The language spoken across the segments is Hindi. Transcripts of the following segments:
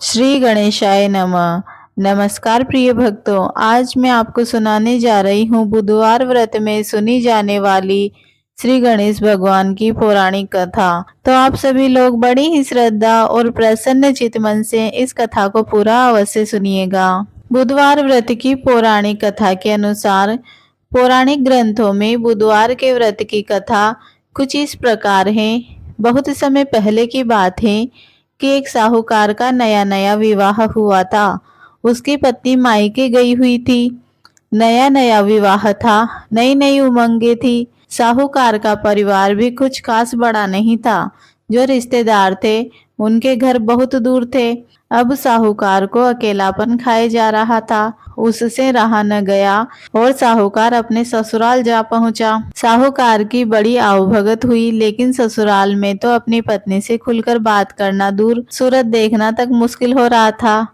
श्री गणेशाय नमः। नमस्कार प्रिय भक्तों, आज मैं आपको सुनाने जा रही हूँ बुधवार व्रत में सुनी जाने वाली श्री गणेश भगवान की पौराणिक कथा। तो आप सभी लोग बड़ी ही श्रद्धा और प्रसन्न चित मन से इस कथा को पूरा अवश्य सुनिएगा। बुधवार व्रत की पौराणिक कथा के अनुसार पौराणिक ग्रंथों में बुधवार के व्रत की कथा कुछ इस प्रकार है। बहुत समय पहले की बात है कि एक साहूकार का नया नया विवाह हुआ था। उसकी पत्नी मायके गई हुई थी। नया नया विवाह था, नई नई उमंगे थी। साहूकार का परिवार भी कुछ खास बड़ा नहीं था। जो रिश्तेदार थे उनके घर बहुत दूर थे। अब साहूकार को अकेलापन खाए जा रहा था। उससे रहा न गया और साहूकार अपने ससुराल जा पहुंचा। साहूकार की बड़ी आवभगत हुई, लेकिन ससुराल में तो अपनी पत्नी से खुलकर बात करना दूर, सूरत देखना तक मुश्किल हो रहा था।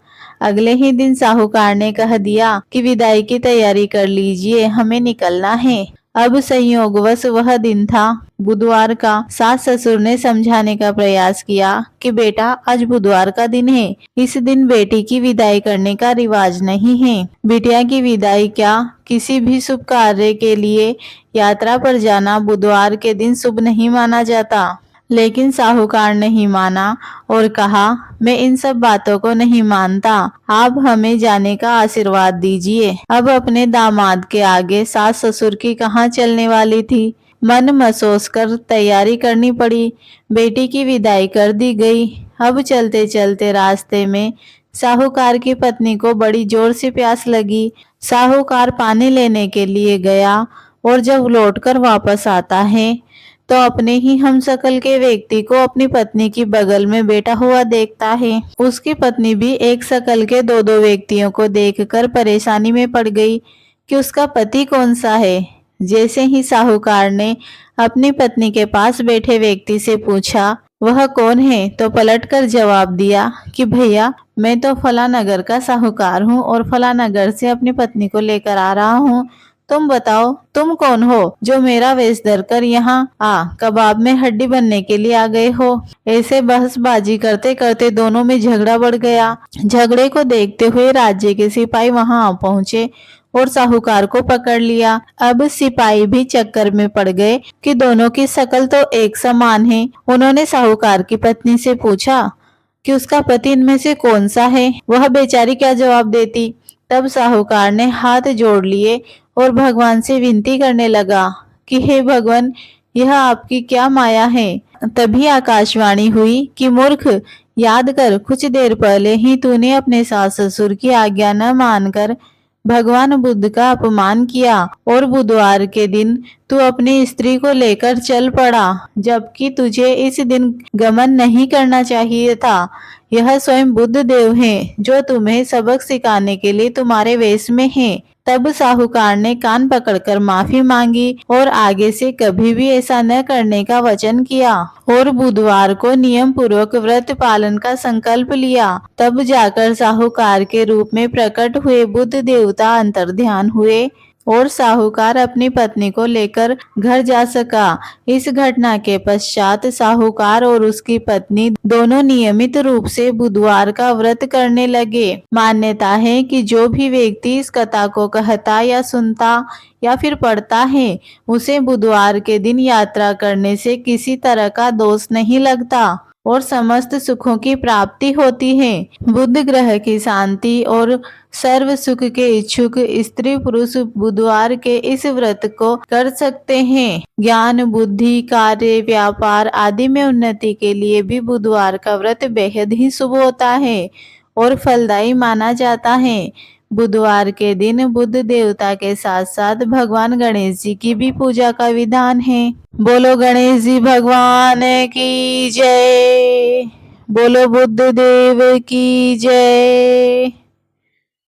अगले ही दिन साहूकार ने कह दिया कि विदाई की तैयारी कर लीजिए, हमें निकलना है। अब संयोगवश वह दिन था बुधवार का। सास ससुर ने समझाने का प्रयास किया कि बेटा, आज बुधवार का दिन है, इस दिन बेटी की विदाई करने का रिवाज नहीं है। बिटिया की विदाई क्या, किसी भी शुभ कार्य के लिए यात्रा पर जाना बुधवार के दिन शुभ नहीं माना जाता। लेकिन साहूकार नहीं माना और कहा, मैं इन सब बातों को नहीं मानता, आप हमें जाने का आशीर्वाद दीजिए। अब अपने दामाद के आगे सास ससुर की कहाँ चलने वाली थी। मन मसोस कर तैयारी करनी पड़ी। बेटी की विदाई कर दी गई। अब चलते चलते रास्ते में साहूकार की पत्नी को बड़ी जोर से प्यास लगी। साहूकार पानी लेने के लिए गया और जब लौटकर वापस आता है तो अपने ही हमशक्ल के व्यक्ति को अपनी पत्नी की बगल में बैठा हुआ देखता है। उसकी पत्नी भी एक शकल के दो दो व्यक्तियों को देखकर परेशानी में पड़ गई कि उसका पति कौन सा है। जैसे ही साहूकार ने अपनी पत्नी के पास बैठे व्यक्ति से पूछा वह कौन है, तो पलटकर जवाब दिया कि भैया, मैं तो फला नगर का साहूकार हूँ और फला नगर से अपनी पत्नी को लेकर आ रहा हूँ। तुम बताओ, तुम कौन हो जो मेरा वेश धरकर यहाँ कबाब में हड्डी बनने के लिए आ गए हो। ऐसे बहसबाजी करते करते दोनों में झगड़ा बढ़ गया। झगड़े को देखते हुए राज्य के सिपाही वहां आ पहुंचे और साहूकार को पकड़ लिया। अब सिपाही भी चक्कर में पड़ गए कि दोनों की शक्ल तो एक समान है। उन्होंने साहूकार की पत्नी से पूछा कि उसका पति इनमें से कौन सा है। वह बेचारी क्या जवाब देती। तब साहूकार ने हाथ जोड़ लिए और भगवान से विनती करने लगा कि हे भगवान, यह आपकी क्या माया है। तभी आकाशवाणी हुई कि मूर्ख, याद कर, कुछ देर पहले ही तूने अपने सास ससुर की आज्ञा न मानकर भगवान बुद्ध का अपमान किया और बुधवार के दिन तू अपनी स्त्री को लेकर चल पड़ा, जबकि तुझे इस दिन गमन नहीं करना चाहिए था। यह स्वयं बुद्ध देव हैं जो तुम्हें सबक सिखाने के लिए तुम्हारे वेश में हैं। तब साहूकार ने कान पकड़कर माफी मांगी और आगे से कभी भी ऐसा न करने का वचन किया और बुधवार को नियम पूर्वक व्रत पालन का संकल्प लिया। तब जाकर साहूकार के रूप में प्रकट हुए बुद्ध देवता अंतर्ध्यान हुए और साहूकार अपनी पत्नी को लेकर घर जा सका। इस घटना के पश्चात साहूकार और उसकी पत्नी दोनों नियमित रूप से बुधवार का व्रत करने लगे। मान्यता है कि जो भी व्यक्ति इस कथा को कहता या सुनता या फिर पढ़ता है, उसे बुधवार के दिन यात्रा करने से किसी तरह का दोष नहीं लगता और समस्त सुखों की प्राप्ति होती है। बुध ग्रह की शांति और सर्व सुख के इच्छुक स्त्री पुरुष बुधवार के इस व्रत को कर सकते हैं। ज्ञान, बुद्धि, कार्य, व्यापार आदि में उन्नति के लिए भी बुधवार का व्रत बेहद ही शुभ होता है और फलदायी माना जाता है। बुधवार के दिन बुद्ध देवता के साथ साथ भगवान गणेश जी की भी पूजा का विधान है। बोलो गणेश जी भगवान की जय। बोलो बुद्ध देव की जय।